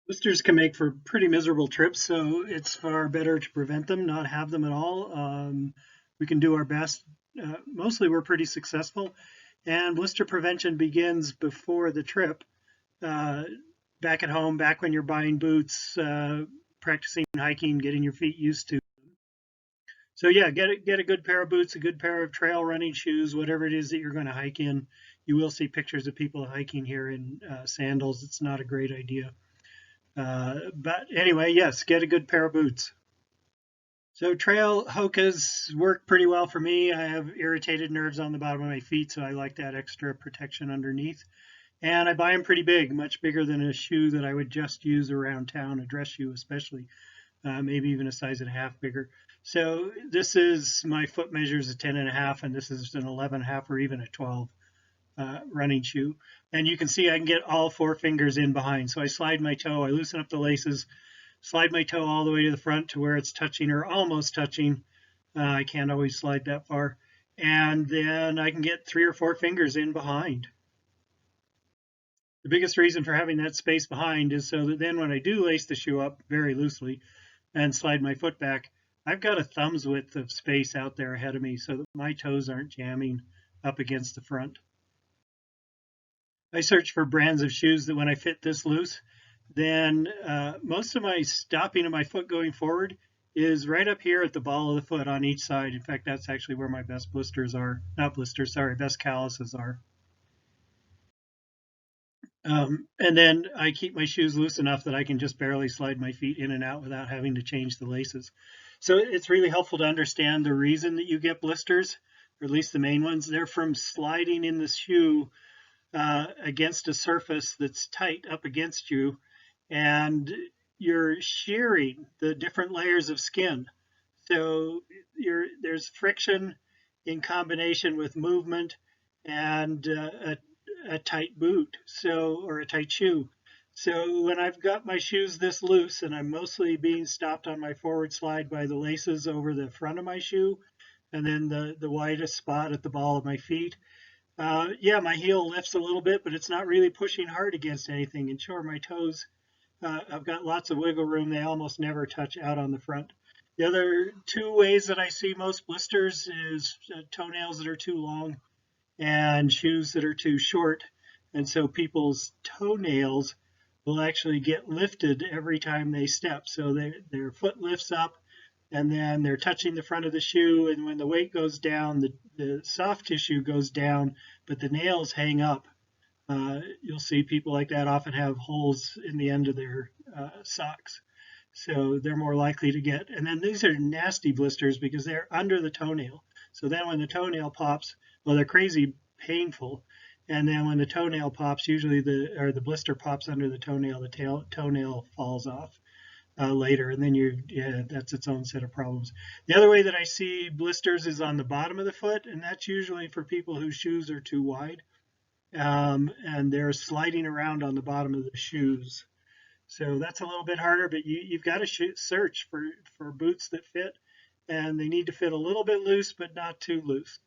Blisters can make for pretty miserable trips, so it's far better to prevent them, not have them at all. We can do our best. Mostly, we're pretty successful, and blister prevention begins before the trip. Uh, Back at home, back when you're buying boots, practicing hiking, getting your feet used to. So yeah, get a good pair of boots, a good pair of trail running shoes, whatever it is that you're going to hike in. You will see pictures of people hiking here in sandals. It's not a great idea. But anyway, yes, get a good pair of boots. So trail hokas work pretty well for me. I have irritated nerves on the bottom of my feet, so I like that extra protection underneath. And I buy them pretty big, much bigger than a shoe that I would just use around town, a dress shoe especially, maybe even a size and a half bigger. So this is my foot measures a 10 and a half, and this is an 11 and a half or even a 12 running shoe. And you can see I can get all four fingers in behind. So I slide my toe, I loosen up the laces, slide my toe all the way to the front to where it's touching or almost touching. I can't always slide that far. And then I can get three or four fingers in behind. The biggest reason for having that space behind is so that then when I do lace the shoe up very loosely and slide my foot back, I've got a thumb's width of space out there ahead of me so that my toes aren't jamming up against the front. I search for brands of shoes that when I fit this loose, then most of my stopping of my foot going forward is right up here at the ball of the foot on each side. In fact, that's actually where my best blisters are. Not blisters, sorry, best calluses are. And then I keep my shoes loose enough that I can just barely slide my feet in and out without having to change the laces. So it's really helpful to understand the reason that you get blisters, or at least the main ones. They're from sliding in the shoe against a surface that's tight up against you, and you're shearing the different layers of skin. So there's friction in combination with movement and a tight boot, so or a tight shoe. So when I've got my shoes this loose and I'm mostly being stopped on my forward slide by the laces over the front of my shoe, and then the widest spot at the ball of my feet, yeah, my heel lifts a little bit, but it's not really pushing hard against anything. And sure, my toes, I've got lots of wiggle room. They almost never touch out on the front. The other two ways that I see most blisters is toenails that are too long and shoes that are too short. And so people's toenails will actually get lifted every time they step. So their foot lifts up and then they're touching the front of the shoe. And when the weight goes down, the soft tissue goes down, but the nails hang up. You'll see people like that often have holes in the end of their socks. So they're more likely to get, and then these are nasty blisters because they're under the toenail. So then when the toenail pops, well, they're crazy painful. And then when the toenail pops, usually the blister pops under the toenail, the toenail falls off later, and then yeah, that's its own set of problems. The other way that I see blisters is on the bottom of the foot, and that's usually for people whose shoes are too wide, and they're sliding around on the bottom of the shoes. So that's a little bit harder, but you've got to search for boots that fit, and they need to fit a little bit loose, but not too loose.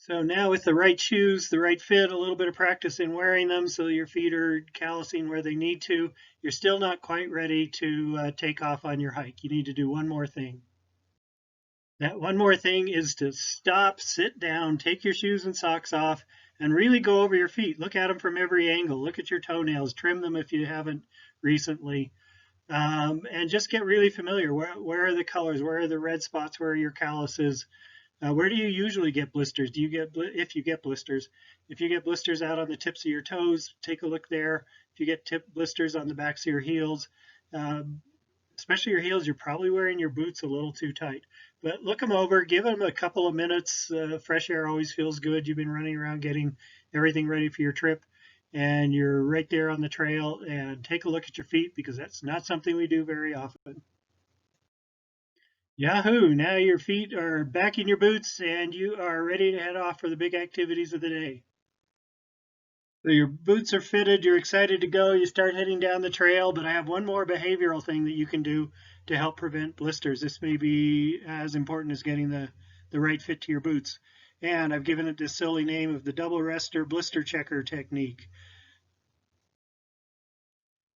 So now with the right shoes, the right fit, a little bit of practice in wearing them so your feet are callousing where they need to, you're still not quite ready to take off on your hike. You need to do one more thing. That one more thing is to stop, sit down, take your shoes and socks off, and really go over your feet. Look at them from every angle. Look at your toenails. Trim them if you haven't recently. And just get really familiar. Where are the colors? Where are the red spots? Where are your calluses? Where do you usually get blisters? Do you get if you get blisters? If you get blisters out on the tips of your toes, take a look there. If you get blisters on the backs of your heels, um, especially your heels, you're probably wearing your boots a little too tight. But look them over, give them a couple of minutes. Fresh air always feels good. You've been running around getting everything ready for your trip, and you're right there on the trail. And take a look at your feet because that's not something we do very often. Yahoo! Now your feet are back in your boots and you are ready to head off for the big activities of the day. So your boots are fitted, you're excited to go, you start heading down the trail, but I have one more behavioral thing that you can do to help prevent blisters. This may be as important as getting the right fit to your boots. And I've given it this silly name of the double rester blister checker technique.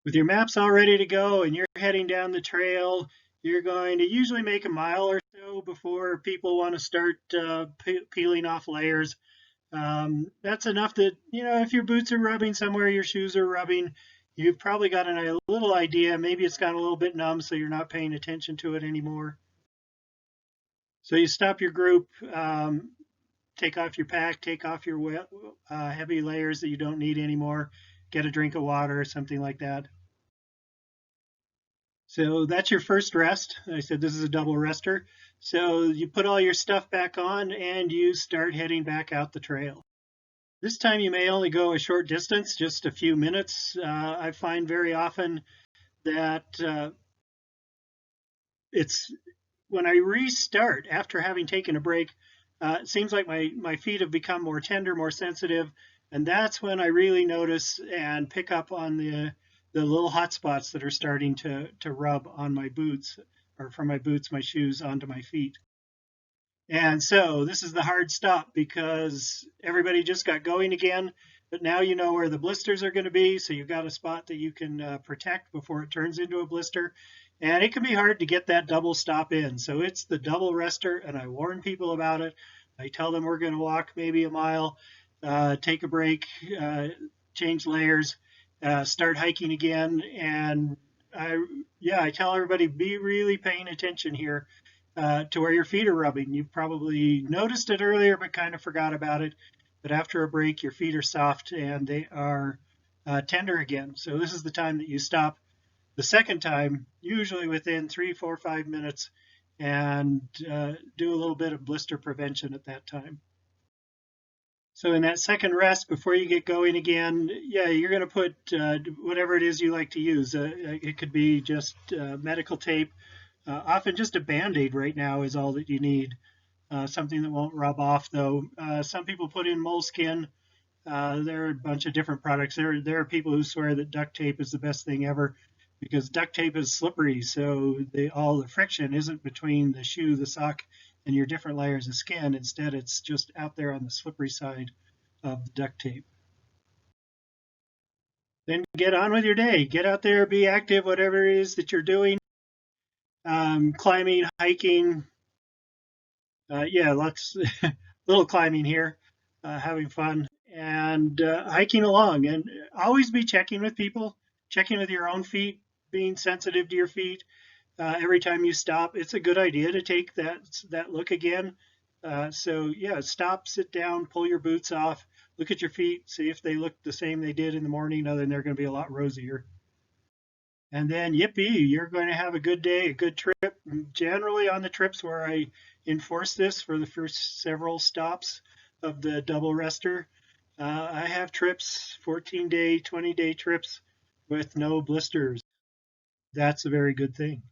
With your maps all ready to go and you're heading down the trail, you're going to usually make a mile or so before people want to start peeling off layers. That's enough that, if your boots are rubbing somewhere, your shoes are rubbing, you've probably got a little idea. Maybe it's got a little bit numb, so you're not paying attention to it anymore. So you stop your group, take off your pack, take off your heavy layers that you don't need anymore, get a drink of water or something like that. So that's your first rest. I said this is a double rester. So you put all your stuff back on and you start heading back out the trail. This time you may only go a short distance, just a few minutes. I find very often that it's when I restart after having taken a break, it seems like my feet have become more tender, more sensitive, and that's when I really notice and pick up on the little hot spots that are starting to rub on my boots, or from my boots, my shoes onto my feet. And so this is the hard stop because everybody just got going again, but now you know where the blisters are going to be. So you've got a spot that you can protect before it turns into a blister. And it can be hard to get that double stop in. So it's the double rester, and I warn people about it. I tell them we're going to walk maybe a mile, take a break, change layers, start hiking again. And I tell everybody be really paying attention here to where your feet are rubbing. You probably noticed it earlier, but kind of forgot about it. But after a break, your feet are soft and they are tender again. So this is the time that you stop the second time, usually within 3, 4, 5 minutes, and do a little bit of blister prevention at that time. So in that second rest before you get going again, you're going to put whatever it is you like to use. It could be just medical tape. Often just a Band-Aid right now is all that you need. Something that won't rub off, though. Some people put in moleskin. There are a bunch of different products. There are people who swear that duct tape is the best thing ever because duct tape is slippery, so all the friction isn't between the shoe, the sock, and your different layers of skin. Instead, it's just out there on the slippery side of the duct tape. Then get on with your day. Get out there, be active, whatever it is that you're doing. Climbing, hiking, lots little climbing here, having fun and hiking along, and always be checking with people, checking with your own feet, being sensitive to your feet. Every time you stop, it's a good idea to take that look again. Stop, sit down, pull your boots off, look at your feet, see if they look the same they did in the morning, other than they're going to be a lot rosier. And then, yippee, you're going to have a good day, a good trip. Generally, on the trips where I enforce this for the first several stops of the double rester, I have trips, 14-day, 20-day trips with no blisters. That's a very good thing.